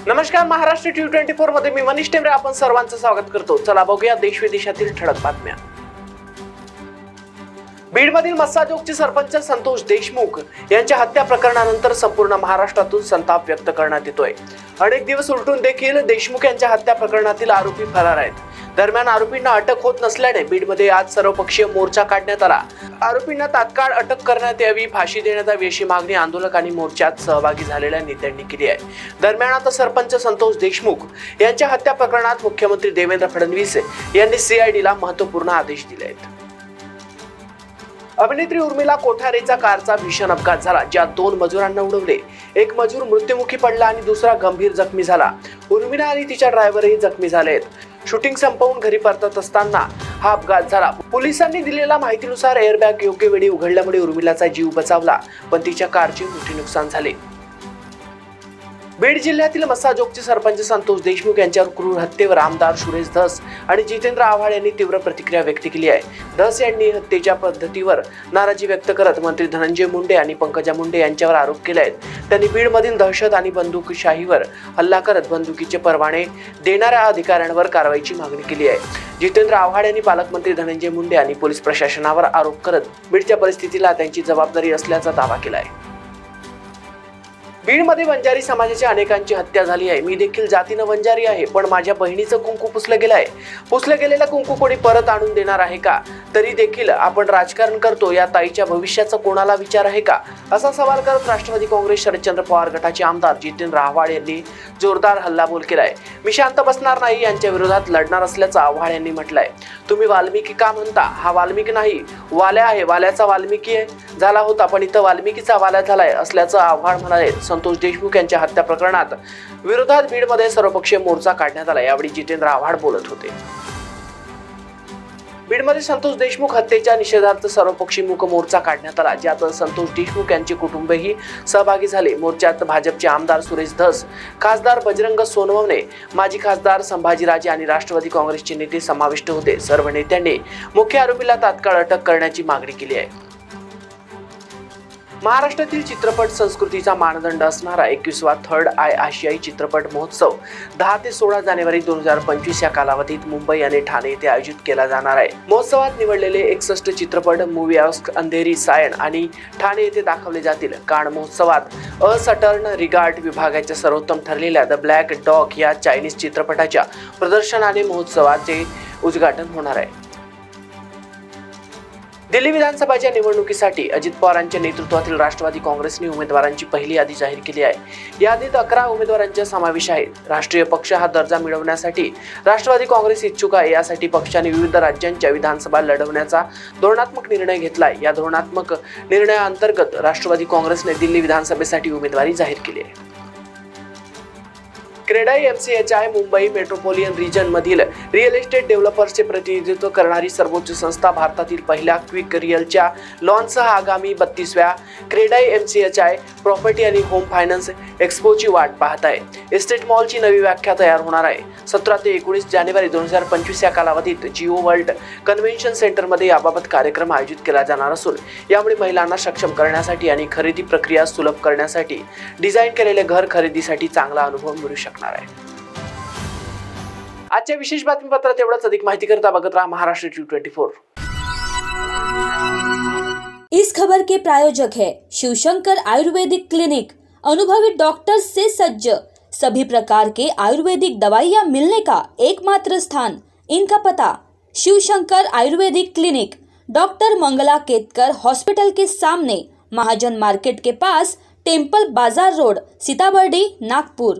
नमस्कार, महाराष्ट्र T24 मध्ये मी मनीष टेमरे आपण सर्वांचं स्वागत करतो। चला बघूया देश विदेशातील ठळक बातम्या। बीडमधील मस्साजोगचे सरपंच संतोष देशमुख यांच्या हत्या प्रकरणानंतर संपूर्ण महाराष्ट्रातून संताप व्यक्त करण्यात येतोय। अनेक दिवस उलटून देखील देशमुख यांच्या हत्या प्रकरणातील आरोपी फरार आहेत। दरम्यान आरोपींना अटक होत नसल्याने बीडमध्ये आज सर्वपक्षीय मोर्चा काढण्यात आला। आरोपींना तात्काळ अटक करण्यात यावी, फाशी देण्यात यावी अशी मागणी आंदोलकांनी मोर्चात सहभागी झालेल्या नेत्यांनी केली आहे। दरम्यान आता सरपंच संतोष देशमुख यांच्या हत्या प्रकरणात मुख्यमंत्री देवेंद्र फडणवीस यांनी CIDला महत्त्वपूर्ण आदेश दिले आहेत। अभिनेत्री उर्मिला कोठारेचा कारचा भीषण अपघात झाला, ज्यात 2 मजुरांना उडवले। एक मजूर मृत्युमुखी पडला आणि दुसरा गंभीर जखमी झाला। उर्मिला आणि तिच्या ड्रायव्हरही जखमी झालेत। शूटिंग संपवून घरी परतत असताना हा अपघात झाला। पोलिसांनी दिलेल्या माहितीनुसार एअरबॅग योग्य वेळी उघडल्यामुळे उर्मिलाचा जीव बचावला, पण तिच्या कारचे मोठे नुकसान झाले। बीड जिल्ह्यातील मस्साजोगचे सरपंच संतोष देशमुख यांच्यावर क्रूर हत्येवर आमदार सुरेश धस आणि जितेंद्र आव्हाड यांनी तीव्र प्रतिक्रिया व्यक्त केली आहे। धस यांनी हत्येच्या पद्धतीवर नाराजी व्यक्त करत मंत्री धनंजय मुंडे आणि पंकजा मुंडे यांच्यावर आरोप केले आहेत। त्यांनी बीडमधील दहशत आणि बंदुकशाहीवर हल्ला करत बंदुकीचे परवाने देणाऱ्या अधिकाऱ्यांवर कारवाईची मागणी केली आहे। जितेंद्र आव्हाड यांनी पालकमंत्री धनंजय मुंडे आणि पोलीस प्रशासनावर आरोप करत बीडच्या परिस्थितीला त्यांची जबाबदारी असल्याचा दावा केला आहे। बीडमध्ये वंजारी समाजाच्या अनेकांची हत्या झाली आहे। मी देखील जातीनं वंजारी आहे, पण माझ्या बहिणीचं कुंकू पुसलं गेलं आहे। पुसलं गेलेलं कुंकू कोणी परत आणून देणार आहे का? तरी देखील आपण राजकारण करतो, या ताईच्या भविष्याचा कोणाला विचार आहे का? असा सवाल करत राष्ट्रवादी काँग्रेस शरदचंद्र पवार गटाचे आमदार जितेंद्र आव्हाड यांनी जोरदार हल्लाबोल केलाय। मी शांत बसणार नाही, यांच्या विरोधात लढणार असल्याचं आव्हाड यांनी म्हटलंय। तुम्ही वाल्मिकी का म्हणता? हा वाल्मिकी नाही, वाल्या आहे। वाल्याचा वाल्मिकी झाला होता, पण इथं वाल्मिकीचा वाल्या झालाय असल्याचं आव्हाड म्हणाले। संतोष देशमुख यांच्या हत्या प्रकरणात विरोधात बीडमध्ये सर्वपक्षीय मोर्चा काढण्यात आला। यावेळी जितेंद्र आव्हाड बोलत होते। बीडमध्ये संतोष देशमुख हत्येच्या निषेधार्थ सर्वपक्षीय मूक मोर्चा काढण्यात आला, ज्यात संतोष देशमुख यांचे कुटुंबही सहभागी झाले। मोर्चात भाजपचे आमदार सुरेश धस, खासदार बजरंग सोनवणे, माजी खासदार संभाजीराजे आणि राष्ट्रवादी काँग्रेसचे नेते समाविष्ट होते। सर्व नेत्यांनी मुख्य आरोपीला तात्काळ अटक करण्याची मागणी केली आहे। महाराष्ट्रातील चित्रपट संस्कृतीचा मानदंड असणारा 21वा थर्ड आय आशियाई चित्रपट महोत्सव 10 ते 16 जानेवारी 2025 या कालावधीत मुंबई आणि ठाणे येथे आयोजित केला जाणार आहे। महोत्सवात निवडलेले 61 चित्रपट मूवी ऑस्क, अंधेरी, सायन आणि ठाणे येथे दाखवले जातील। कान महोत्सवात अ सटर्न रिगार्ड विभागाच्या सर्वोत्तम ठरलेल्या द ब्लॅक डॉग या चायनीज चित्रपटाच्या प्रदर्शनाने महोत्सवाचे उद्घाटन होणार आहे। दिल्ली विधानसभेच्या निवडणुकीसाठी अजित पवारांच्या नेतृत्वातील राष्ट्रवादी काँग्रेसने उमेदवारांची पहिली यादी जाहीर केली आहे। यादीत 11 उमेदवारांचा समावेश आहे। राष्ट्रीय पक्ष हा दर्जा मिळवण्यासाठी राष्ट्रवादी काँग्रेस इच्छुक आहे। यासाठी पक्षाने विविध राज्यांच्या विधानसभा लढवण्याचा धोरणात्मक निर्णय घेतलाय। या धोरणात्मक निर्णयाअंतर्गत राष्ट्रवादी काँग्रेसने दिल्ली विधानसभेसाठी उमेदवारी जाहीर केली आहे। CREDAI MCHI Mumbai metropolitan region मधील रिअल एस्टेट डेव्हलपर्सचे प्रतिनिधित्व करणारी सर्वोच्च संस्था भारतातील पहिल्या क्विक रिअलच्या लॉन्चसह आगामी 32व्या क्रेडाई MCHI प्रॉपर्टी आणि होम फायनान्स एक्स्पोची वाट पाहत आहे। एस्टेट मॉलची नवी व्याख्या तयार होणार आहे। 17 ते 19 जानेवारी 2025 या कालावधीत जिओ वर्ल्ड कन्व्हेन्शन सेंटरमध्ये याबाबत कार्यक्रम आयोजित केला जाणार असून यामुळे महिलांना सक्षम करण्यासाठी आणि खरेदी प्रक्रिया सुलभ करण्यासाठी डिझाईन केलेले घर खरेदीसाठी चांगला अनुभव मिळू शकतो। आजच्या विशेष बातमीपत्रात एवढंच। अधिक माहिती करता बघत रहा महाराष्ट्र T24। इस खबर के प्रायोजक है शिवशंकर आयुर्वेदिक क्लिनिक। अनुभवी डॉक्टर्स से सज्ज, सभी प्रकार के आयुर्वेदिक दवाइयाँ मिलने का एकमात्र स्थान। इनका पता Shivshankar ayurvedic clinic, doctor Mangala Ketkar hospital के सामने, महाजन मार्केट के पास, टेम्पल बाजार रोड, सीताबर्डी, नागपुर।